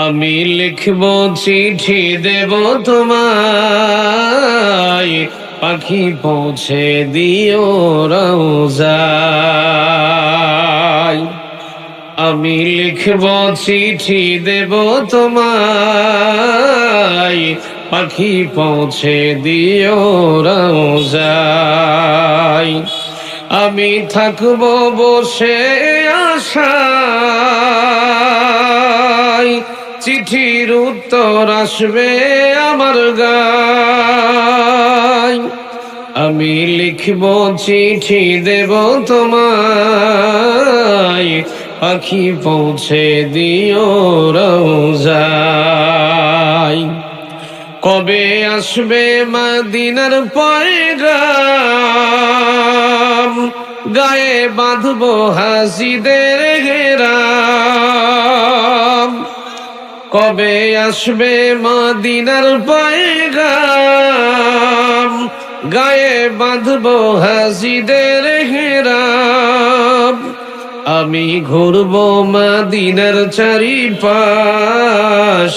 আমি লিখব চিঠি দেব তোমায়, পাখি পৌঁছে দিও রওজায়। আমি লিখব চিঠি দেব তোমায়, পাখি পৌঁছে দিও রওজায়। আমি থাকব বসে আশায়, চিঠির উত্তর আসবে আমার গায়। আমি লিখব চিঠি দেব তোমায়, পাখি পৌঁছে দিও রওজায়। কবে আসবে মদিনার পয়গাম, গায়ে বাঁধবো হাসিদের ঘেরাম। কবে আসবে মদিনার পয়গাম, গায়ে বাঁধবো হাসিদের ঘেরাম। আমি ঘুরবো মদিনার চারিপাশ,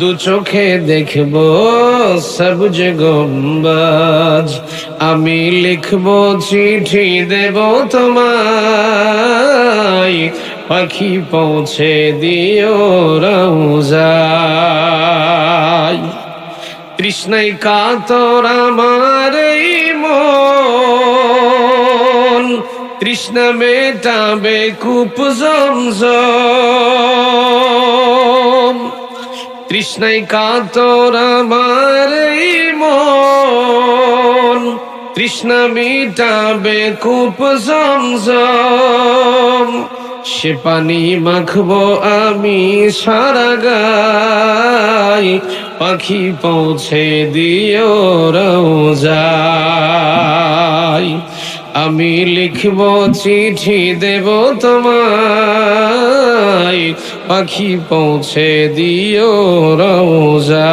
দু চোখে দেখবো সবুজ গম্বুজ। আমি লিখবো চিঠি দেব তোমায়, পাখি পৌঁছে দিও রওজায়। তৃষ্ণায় কাতর আমার এই মন, তৃষ্ণা মেটাবে কূপ জমজম। তৃষ্ণায় কাতর আমার এই মন, তৃষ্ণা মেটাবে কূপ জমজম। সে পানি মাখবো আমি সারা গায়, পাখি পৌঁছে দিও রওজায়। আমি লিখব চিঠি দেব তোমায়, পাখি পৌঁছে দিও রওজায়।